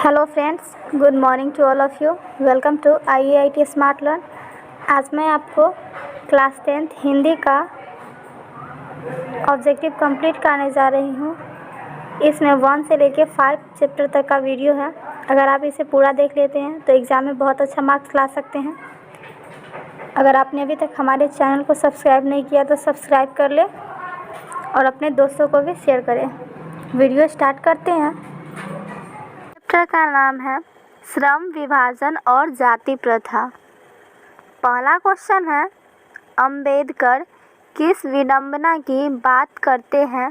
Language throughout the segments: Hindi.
Hello friends, good morning to all of you. Welcome to IAIT smart learn. आज मैं आपको क्लास 10th हिंदी का ऑब्जेक्टिव कंप्लीट कराने जा रही हूँ। इसमें 1 से लेके 5 चैप्टर तक का वीडियो है। अगर आप इसे पूरा देख लेते हैं तो एग्ज़ाम में बहुत अच्छा मार्क्स ला सकते हैं। अगर आपने अभी तक हमारे चैनल को सब्सक्राइब नहीं किया तो सब्सक्राइब कर ले और अपने दोस्तों को भी शेयर करें। वीडियो स्टार्ट करते हैं। चैप्टर का नाम है श्रम विभाजन और जाति प्रथा। पहला क्वेश्चन है, अंबेडकर किस विडंबना की बात करते हैं?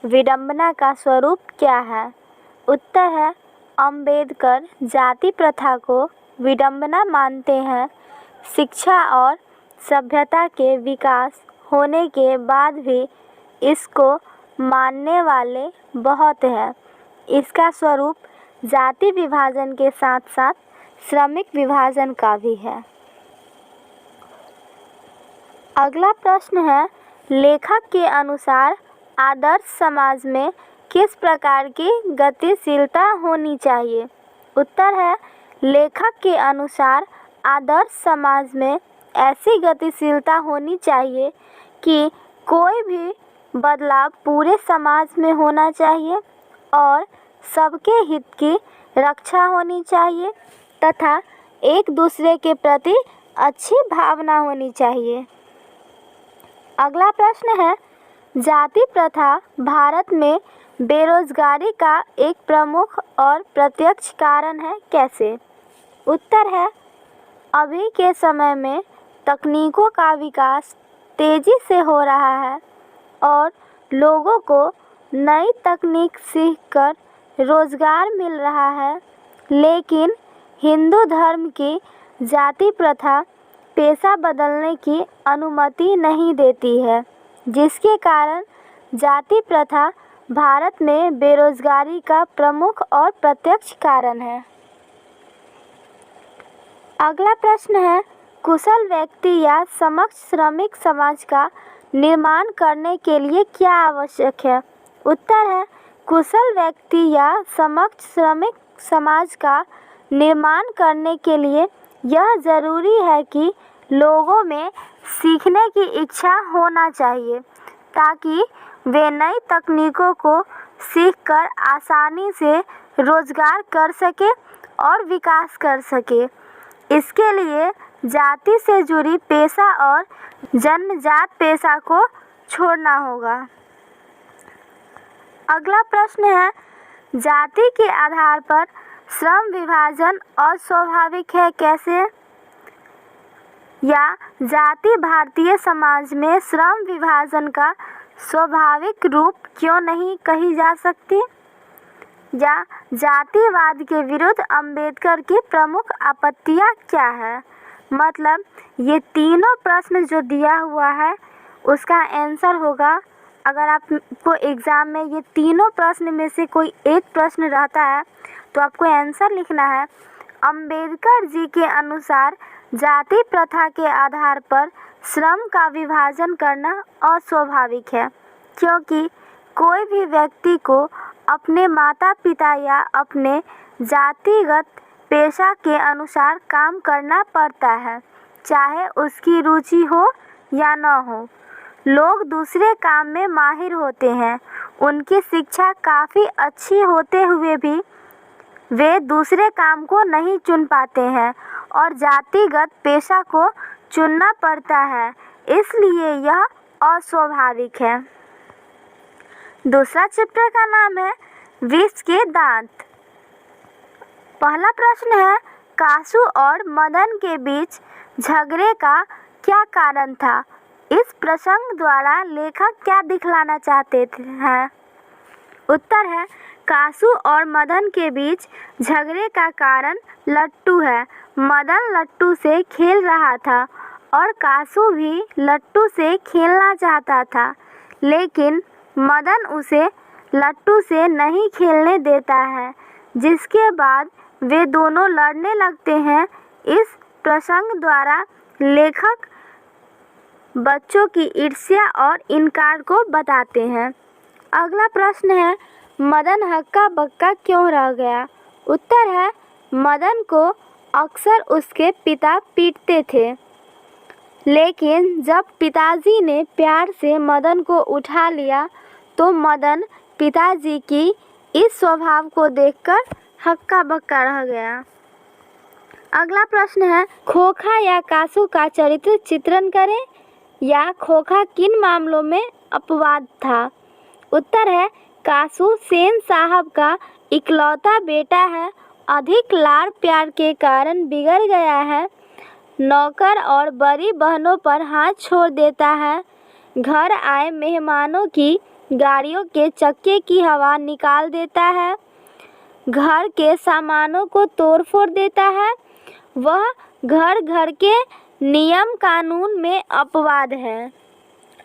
विडंबना का स्वरूप क्या है? उत्तर है, अंबेडकर जाति प्रथा को विडंबना मानते हैं। शिक्षा और सभ्यता के विकास होने के बाद भी इसको मानने वाले बहुत हैं। इसका स्वरूप जाति विभाजन के साथ साथ श्रमिक विभाजन का भी है। अगला प्रश्न है, लेखक के अनुसार आदर्श समाज में किस प्रकार की गतिशीलता होनी चाहिए? उत्तर है, लेखक के अनुसार आदर्श समाज में ऐसी गतिशीलता होनी चाहिए कि कोई भी बदलाव पूरे समाज में होना चाहिए और सबके हित की रक्षा होनी चाहिए तथा एक दूसरे के प्रति अच्छी भावना होनी चाहिए। अगला प्रश्न है, जाति प्रथा भारत में बेरोजगारी का एक प्रमुख और प्रत्यक्ष कारण है, कैसे? उत्तर है, अभी के समय में तकनीकों का विकास तेजी से हो रहा है और लोगों को नई तकनीक सीखकर रोजगार मिल रहा है, लेकिन हिंदू धर्म की जाति प्रथा पेशा बदलने की अनुमति नहीं देती है, जिसके कारण जाति प्रथा भारत में बेरोजगारी का प्रमुख और प्रत्यक्ष कारण है। अगला प्रश्न है, कुशल व्यक्ति या सक्षम श्रमिक समाज का निर्माण करने के लिए क्या आवश्यक है? उत्तर है, कुशल व्यक्ति या सक्षम श्रमिक समाज का निर्माण करने के लिए यह ज़रूरी है कि लोगों में सीखने की इच्छा होना चाहिए ताकि वे नई तकनीकों को सीखकर आसानी से रोजगार कर सके और विकास कर सके। इसके लिए जाति से जुड़ी पेशा और जन्मजात पेशा को छोड़ना होगा। अगला प्रश्न है, जाति के आधार पर श्रम विभाजन अस्वाभाविक है, कैसे? या जाति भारतीय समाज में श्रम विभाजन का स्वाभाविक रूप क्यों नहीं कही जा सकती? या जातिवाद के विरुद्ध अंबेडकर की प्रमुख आपत्तियां क्या है? मतलब ये तीनों प्रश्न जो दिया हुआ है उसका आंसर होगा, अगर आपको एग्ज़ाम में ये तीनों प्रश्न में से कोई एक प्रश्न रहता है तो आपको आंसर लिखना है, अंबेडकर जी के अनुसार जाति प्रथा के आधार पर श्रम का विभाजन करना अस्वाभाविक है, क्योंकि कोई भी व्यक्ति को अपने माता पिता या अपने जातिगत पेशा के अनुसार काम करना पड़ता है, चाहे उसकी रुचि हो या न हो। लोग दूसरे काम में माहिर होते हैं, उनकी शिक्षा काफ़ी अच्छी होते हुए भी वे दूसरे काम को नहीं चुन पाते हैं और जातिगत पेशा को चुनना पड़ता है, इसलिए यह अस्वाभाविक है। दूसरा चैप्टर का नाम है विष के दांत। पहला प्रश्न है, कासू और मदन के बीच झगड़े का क्या कारण था? इस प्रसंग द्वारा लेखक क्या दिखलाना चाहते हैं? उत्तर है, कासू और मदन के बीच झगड़े का कारण लट्टू है। मदन लट्टू से खेल रहा था और कासू भी लट्टू से खेलना चाहता था, लेकिन मदन उसे लट्टू से नहीं खेलने देता है, जिसके बाद वे दोनों लड़ने लगते हैं। इस प्रसंग द्वारा लेखक बच्चों की ईर्ष्या और इनकार को बताते हैं। अगला प्रश्न है, मदन हक्का बक्का क्यों रह गया? उत्तर है मदन को अक्सर उसके पिता पीटते थे, लेकिन जब पिताजी ने प्यार से मदन को उठा लिया तो मदन पिताजी की इस स्वभाव को देखकर हक्का बक्का रह गया। अगला प्रश्न है, खोखा या कासू का चरित्र चित्रण करें। या खोखा किन मामलों में अपवाद था? उत्तर है कासू सेन साहब का इकलौता बेटा है, अधिक लाड़ प्यार के कारण बिगड़ गया है, नौकर और बड़ी बहनों पर हाथ छोड़ देता है, घर आए मेहमानों की गाड़ियों के चक्के की हवा निकाल देता है, घर के सामानों को तोड़ फोड़ देता है, वह घर घर के नियम कानून में अपवाद है।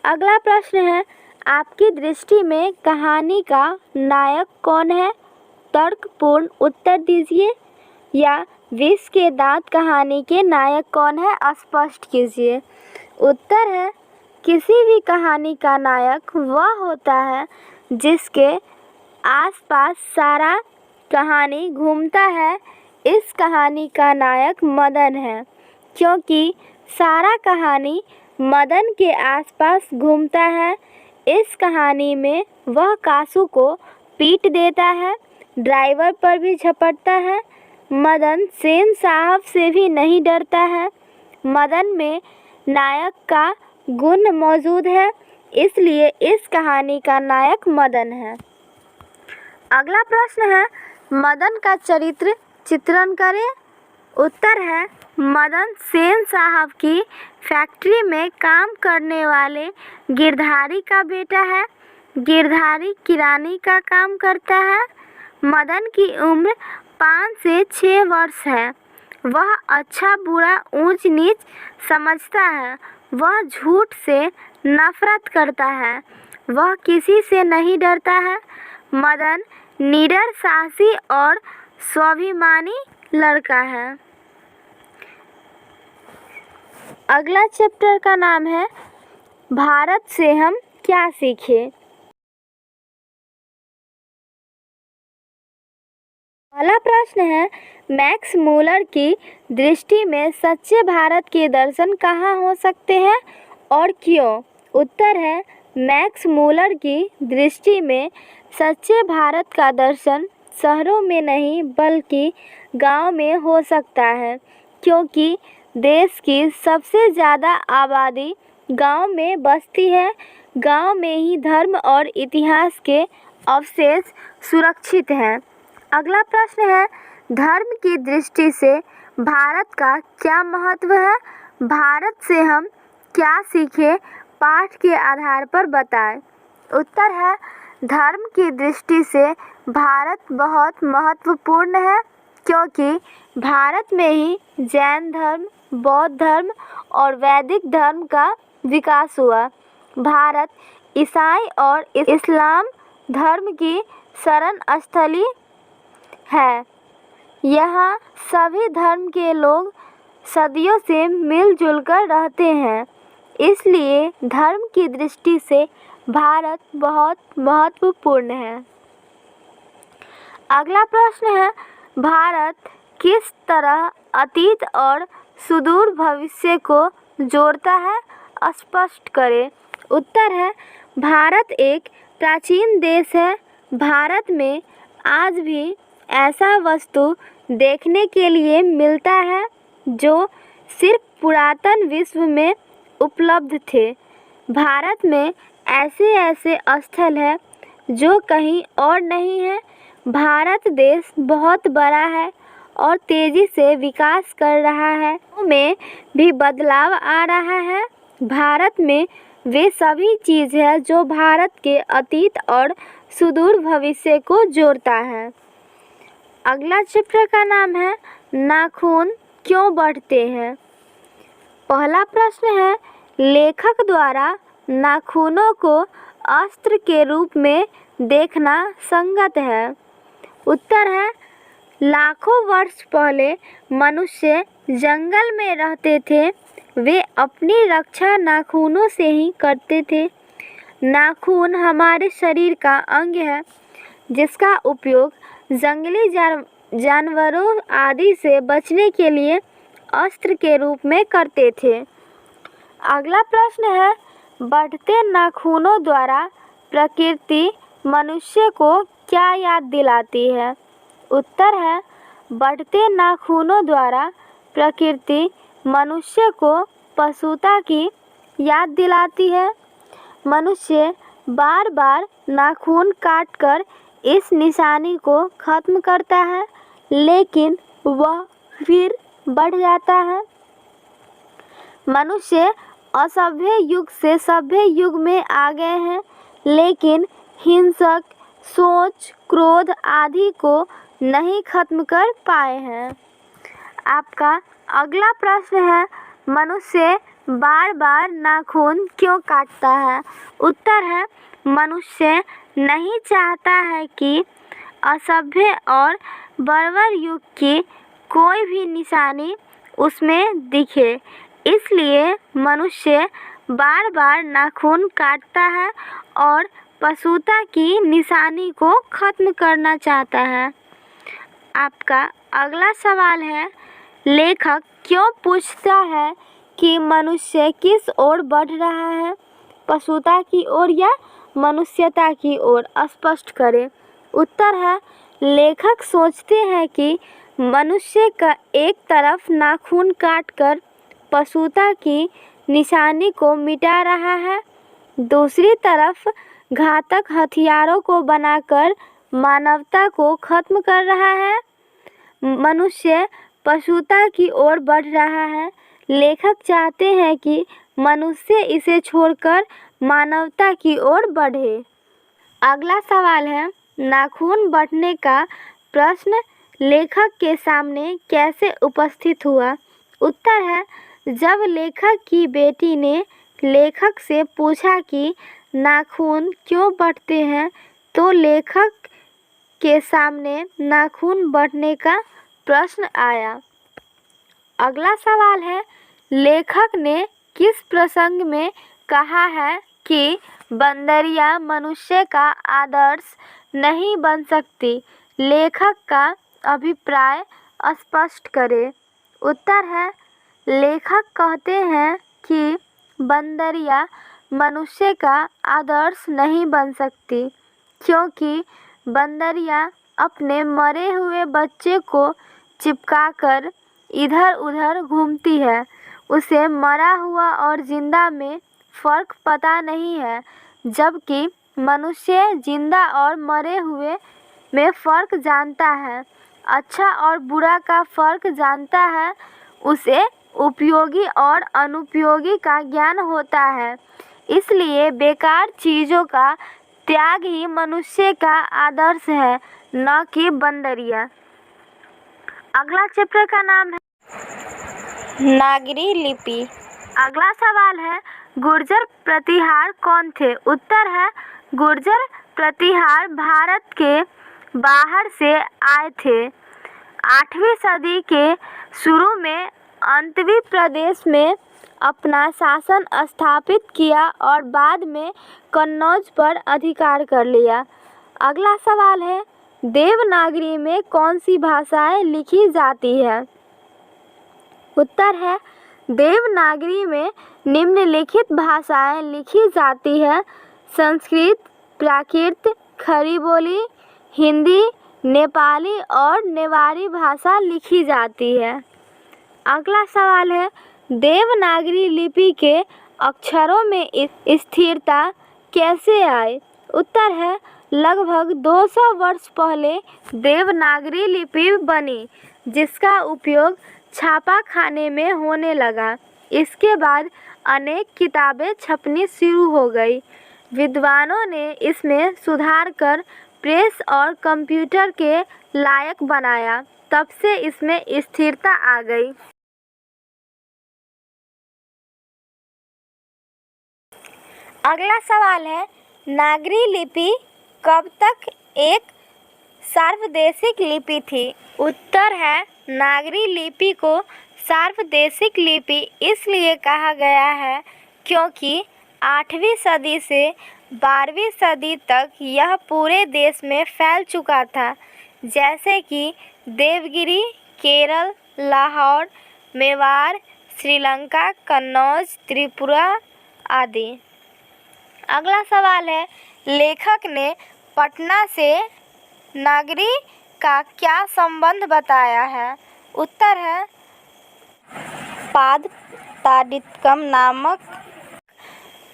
अगला प्रश्न है, आपकी दृष्टि में कहानी का नायक कौन है? तर्कपूर्ण उत्तर दीजिए। या विष के दांत कहानी के नायक कौन है? स्पष्ट कीजिए। उत्तर है किसी भी कहानी का नायक वह होता है जिसके आसपास सारा कहानी घूमता है। इस कहानी का नायक मदन है, क्योंकि सारा कहानी मदन के आसपास घूमता है। इस कहानी में वह कासू को पीट देता है, ड्राइवर पर भी झपटता है, मदन सेन साहब से भी नहीं डरता है। मदन में नायक का गुण मौजूद है, इसलिए इस कहानी का नायक मदन है। अगला प्रश्न है, मदन का चरित्र चित्रण करें। उत्तर है मदन सेन साहब की फैक्ट्री में काम करने वाले गिरधारी का बेटा है। गिरधारी किरानी का काम करता है। मदन की उम्र 5 से 6 वर्ष है। वह अच्छा बुरा ऊंच नीच समझता है। वह झूठ से नफरत करता है। वह किसी से नहीं डरता है। मदन निडर, साहसी और स्वाभिमानी लड़का है। अगला चैप्टर का नाम है भारत से हम क्या सीखे। पहला प्रश्न है, मैक्स मूलर की दृष्टि में सच्चे भारत के दर्शन कहाँ हो सकते हैं और क्यों? उत्तर है मैक्स मूलर की दृष्टि में सच्चे भारत का दर्शन शहरों में नहीं बल्कि गांव में हो सकता है, क्योंकि देश की सबसे ज़्यादा आबादी गांव में बसती है। गांव में ही धर्म और इतिहास के अवशेष सुरक्षित हैं। अगला प्रश्न है, धर्म की दृष्टि से भारत का क्या महत्व है? भारत से हम क्या सीखे? पाठ के आधार पर बताएं। उत्तर है धर्म की दृष्टि से भारत बहुत महत्वपूर्ण है, क्योंकि भारत में ही जैन धर्म, बौद्ध धर्म और वैदिक धर्म का विकास हुआ। भारत ईसाई और इस्लाम धर्म की शरण स्थली है। यहाँ सभी धर्म के लोग सदियों से मिलजुल कर रहते हैं, इसलिए धर्म की दृष्टि से भारत बहुत महत्वपूर्ण है। अगला प्रश्न है, भारत किस तरह अतीत और सुदूर भविष्य को जोड़ता है? स्पष्ट करें। उत्तर है भारत एक प्राचीन देश है। भारत में आज भी ऐसा वस्तु देखने के लिए मिलता है जो सिर्फ पुरातन विश्व में उपलब्ध थे। भारत में ऐसे ऐसे स्थल हैं जो कहीं और नहीं है। भारत देश बहुत बड़ा है और तेज़ी से विकास कर रहा है, में भी बदलाव आ रहा है। भारत में वे सभी चीज़ है जो भारत के अतीत और सुदूर भविष्य को जोड़ता है। अगला चैप्टर का नाम है नाखून क्यों बढ़ते हैं। पहला प्रश्न है, लेखक द्वारा नाखूनों को अस्त्र के रूप में देखना संगत है। उत्तर है लाखों वर्ष पहले मनुष्य जंगल में रहते थे। वे अपनी रक्षा नाखूनों से ही करते थे। नाखून हमारे शरीर का अंग है जिसका उपयोग जंगली जानवरों आदि से बचने के लिए अस्त्र के रूप में करते थे। अगला प्रश्न है, बढ़ते नाखूनों द्वारा प्रकृति मनुष्य को क्या याद दिलाती है? उत्तर है, बढ़ते नाखूनों द्वारा प्रकृति मनुष्य को पशुता की याद दिलाती है। मनुष्य बार बार नाखून काटकर इस निशानी को खत्म करता है, लेकिन वह फिर बढ़ जाता है। मनुष्य असभ्य युग से सभ्य युग में आ गए हैं, लेकिन हिंसक सोच, क्रोध आदि को नहीं खत्म कर पाए हैं। आपका अगला प्रश्न है, मनुष्य बार बार नाखून क्यों काटता है? उत्तर है, मनुष्य नहीं चाहता है कि असभ्य और बर्बर युग की कोई भी निशानी उसमें दिखे, इसलिए मनुष्य बार बार नाखून काटता है और पशुता की निशानी को खत्म करना चाहता है। आपका अगला सवाल है, लेखक क्यों पूछता है कि मनुष्य किस ओर बढ़ रहा है, पशुता की ओर या मनुष्यता की ओर? स्पष्ट करें। उत्तर है, लेखक सोचते हैं कि मनुष्य का एक तरफ नाखून काटकर पशुता की निशानी को मिटा रहा है, दूसरी तरफ घातक हथियारों को बनाकर मानवता को खत्म कर रहा है। मनुष्य पशुता की ओर बढ़ रहा है। लेखक चाहते हैं कि मनुष्य इसे छोड़कर मानवता की ओर बढ़े। अगला सवाल है, नाखून बढ़ने का प्रश्न लेखक के सामने कैसे उपस्थित हुआ? उत्तर है, जब लेखक की बेटी ने लेखक से पूछा कि नाखून क्यों बढ़ते हैं, तो लेखक के सामने नाखून बढ़ने का प्रश्न आया। अगला सवाल है, लेखक ने किस प्रसंग में कहा है कि बंदरिया मनुष्य का आदर्श नहीं बन सकती? लेखक का अभिप्राय स्पष्ट करें। उत्तर है, लेखक कहते हैं कि बंदरिया मनुष्य का आदर्श नहीं बन सकती, क्योंकि बंदरिया अपने मरे हुए बच्चे को चिपकाकर इधर उधर घूमती है। उसे मरा हुआ और जिंदा में फर्क पता नहीं है, जबकि मनुष्य जिंदा और मरे हुए में फर्क जानता है, अच्छा और बुरा का फर्क जानता है। उसे उपयोगी और अनुपयोगी का ज्ञान होता है, इसलिए बेकार चीज़ों का त्याग ही मनुष्य का आदर्श है, न कि बंदरिया। अगला चैप्टर का नाम है नागरी लिपि। अगला सवाल है, गुर्जर प्रतिहार कौन थे? उत्तर है, गुर्जर प्रतिहार भारत के बाहर से आए थे। 8वीं सदी के शुरू में अंतवी प्रदेश में अपना शासन स्थापित किया और बाद में कन्नौज पर अधिकार कर लिया। अगला सवाल है, देवनागरी में कौन सी भाषाएं लिखी जाती है? उत्तर है, देवनागरी में निम्नलिखित भाषाएं लिखी जाती है: संस्कृत, प्राकृत, खड़ी बोली, हिंदी, नेपाली और नेवारी भाषा लिखी जाती है। अगला सवाल है, देवनागरी लिपि के अक्षरों में स्थिरता कैसे आई? उत्तर है, लगभग 200 वर्ष पहले देवनागरी लिपि बनी, जिसका उपयोग छापाखाने में होने लगा। इसके बाद अनेक किताबें छपनी शुरू हो गई। विद्वानों ने इसमें सुधार कर प्रेस और कंप्यूटर के लायक बनाया, तब से इसमें स्थिरता आ गई। अगला सवाल है, नागरी लिपि कब तक एक सार्वदेशिक लिपि थी? उत्तर है, नागरी लिपि को सार्वदेशिक लिपि इसलिए कहा गया है क्योंकि 8वीं सदी से 12वीं सदी तक यह पूरे देश में फैल चुका था। जैसे कि देवगिरी, केरल, लाहौर, मेवाड़, श्रीलंका, कन्नौज, त्रिपुरा आदि। अगला सवाल है, लेखक ने पटना से नगरी का क्या संबंध बताया है? उत्तर है पादताडितकम नामक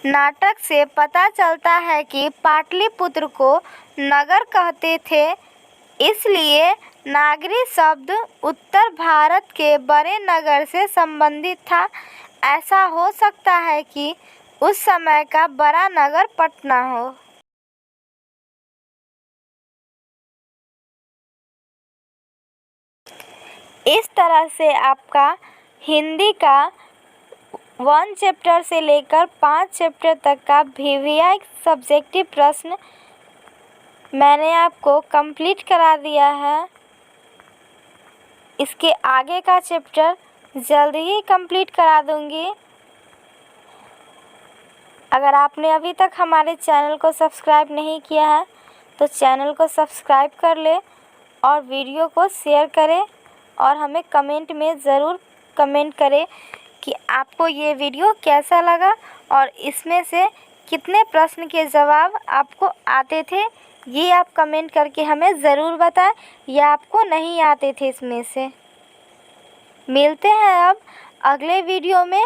नाटक से पता चलता है कि पाटलिपुत्र को नगर कहते थे, इसलिए नागरी शब्द उत्तर भारत के बड़े नगर से संबंधित था। ऐसा हो सकता है कि उस समय का बड़ा नगर पटना हो। इस तरह से आपका हिंदी का 1 चैप्टर से लेकर 5 चैप्टर तक का VVI सब्जेक्टिव प्रश्न मैंने आपको कंप्लीट करा दिया है। इसके आगे का चैप्टर जल्द ही कंप्लीट करा दूंगी। अगर आपने अभी तक हमारे चैनल को सब्सक्राइब नहीं किया है तो चैनल को सब्सक्राइब कर ले और वीडियो को शेयर करें और हमें कमेंट में ज़रूर कमेंट करें कि आपको ये वीडियो कैसा लगा और इसमें से कितने प्रश्न के जवाब आपको आते थे। ये आप कमेंट करके हमें ज़रूर बताएं या आपको नहीं आते थे इसमें से। मिलते हैं अब अगले वीडियो में।